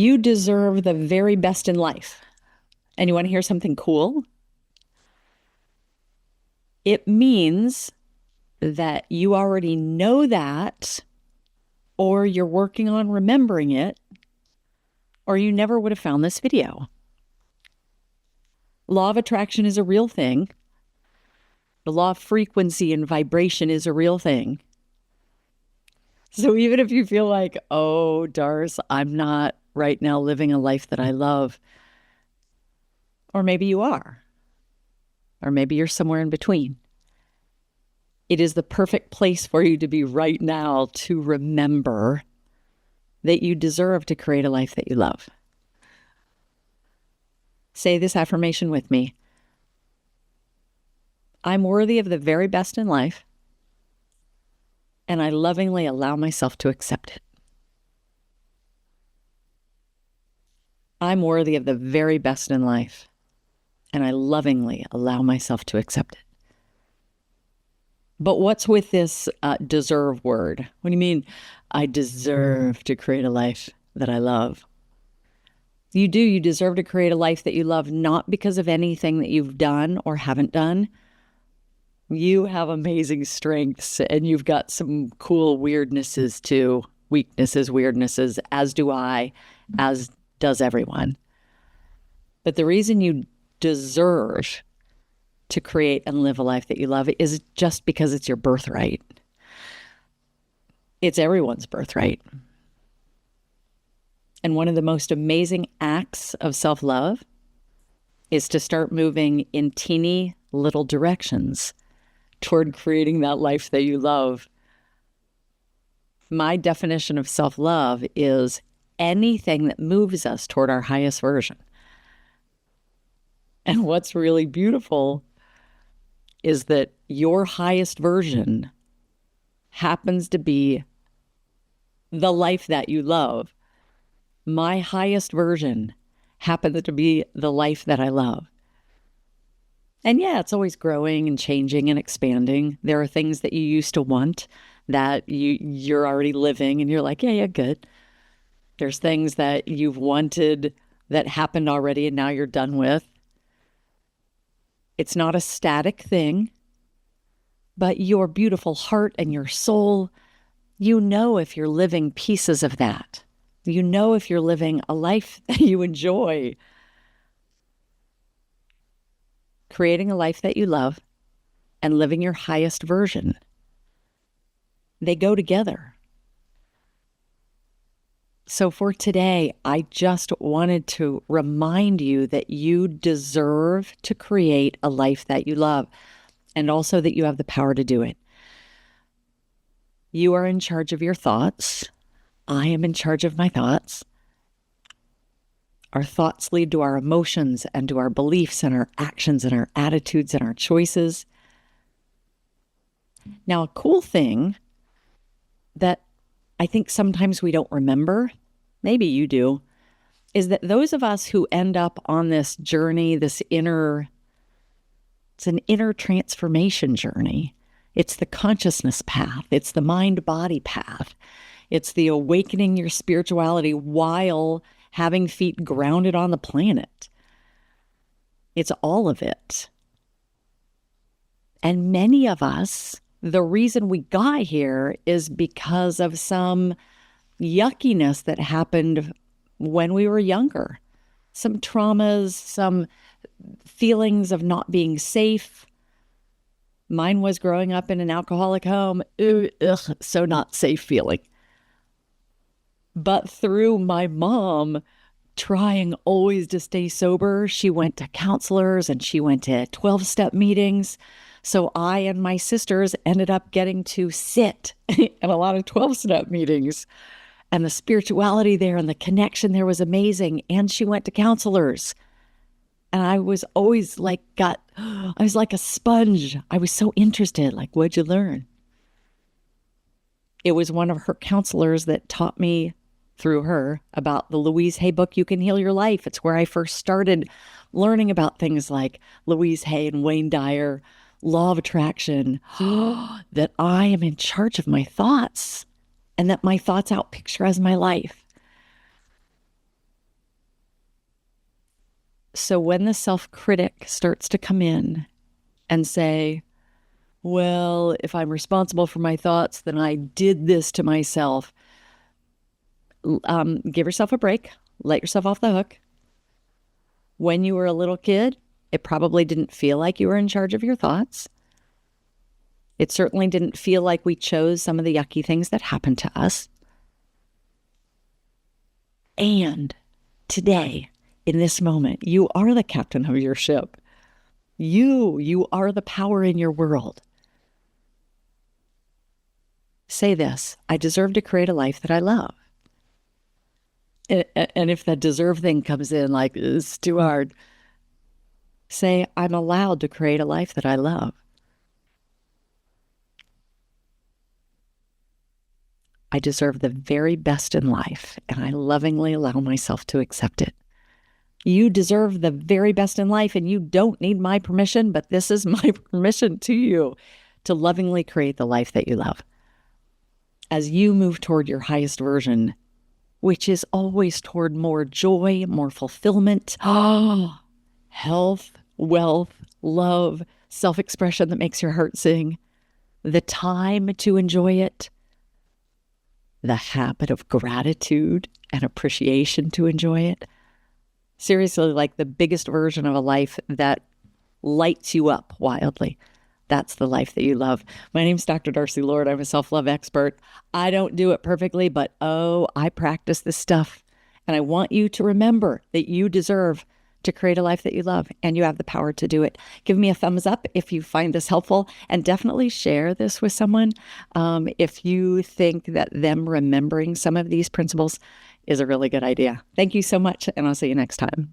You deserve the very best in life. And you want to hear something cool? It means that you already know that, or you're working on remembering it, or you never would have found this video. Law of attraction is a real thing. The law of frequency and vibration is a real thing. So even if you feel like, oh, Darce, I'm not right now living a life that I love, or maybe you are, or maybe you're somewhere in between, it is the perfect place for you to be right now to remember that you deserve to create a life that you love. Say this affirmation with me. I'm worthy of the very best in life, and I lovingly allow myself to accept it. I'm worthy of the very best in life, and I lovingly allow myself to accept it. But what's with this deserve word? What do you mean, I deserve to create a life that I love? You do. You deserve to create a life that you love, not because of anything that you've done or haven't done. You have amazing strengths, and you've got some cool weirdnesses too. Weaknesses, weirdnesses, as do I, as does everyone. But the reason you deserve to create and live a life that you love is just because it's your birthright. It's everyone's birthright. And one of the most amazing acts of self-love is to start moving in teeny little directions toward creating that life that you love. My definition of self-love is anything that moves us toward our highest version. And what's really beautiful is that your highest version happens to be the life that you love. My highest version happens to be the life that I love. And yeah, it's always growing and changing and expanding. There are things that you used to want that you're already living and you're like, yeah, good. There's things that you've wanted that happened already and now you're done with. It's not a static thing, but your beautiful heart and your soul, you know if you're living pieces of that. You know if you're living a life that you enjoy. Creating a life that you love and living your highest version, they go together. So for today, I just wanted to remind you that you deserve to create a life that you love, and also that you have the power to do it. You are in charge of your thoughts. I am in charge of my thoughts. Our thoughts lead to our emotions and to our beliefs and our actions and our attitudes and our choices. Now, a cool thing that I think sometimes we don't remember, maybe you do, is that those of us who end up on this journey, it's an inner transformation journey. It's the consciousness path. It's the mind-body path. It's the awakening your spirituality while having feet grounded on the planet. It's all of it. And many of us, the reason we got here is because of some yuckiness that happened when we were younger. Some traumas, some feelings of not being safe. Mine was growing up in an alcoholic home. So not safe feeling. But through my mom trying always to stay sober, she went to counselors and she went to 12-step meetings. So I and my sisters ended up getting to sit in a lot of 12-step meetings. And the spirituality there and the connection there was amazing. And she went to counselors. And I was always I was like a sponge. I was so interested. Like, what'd you learn? It was one of her counselors that taught me through her about the Louise Hay book, You Can Heal Your Life. It's where I first started learning about things like Louise Hay and Wayne Dyer, law of attraction, that I am in charge of my thoughts and that my thoughts outpicture as my life. So when the self-critic starts to come in and say, well, if I'm responsible for my thoughts, then I did this to myself. Give yourself a break. Let yourself off the hook. When you were a little kid, it probably didn't feel like you were in charge of your thoughts. It certainly didn't feel like we chose some of the yucky things that happened to us. And today, in this moment, you are the captain of your ship. You are the power in your world. Say this: I deserve to create a life that I love. And if that deserve thing comes in like, it's too hard, say, I'm allowed to create a life that I love. I deserve the very best in life, and I lovingly allow myself to accept it. You deserve the very best in life, and you don't need my permission, but this is my permission to you to lovingly create the life that you love. As you move toward your highest version, which is always toward more joy, more fulfillment, health, wealth, love, self-expression that makes your heart sing, the time to enjoy it, the habit of gratitude and appreciation to enjoy it. Seriously, like the biggest version of a life that lights you up wildly. That's the life that you love. My name's Dr. Darcy Lord. I'm a self-love expert. I don't do it perfectly, but I practice this stuff. And I want you to remember that you deserve to create a life that you love, and you have the power to do it. Give me a thumbs up if you find this helpful, and definitely share this with someone if you think that them remembering some of these principles is a really good idea. Thank you so much, and I'll see you next time.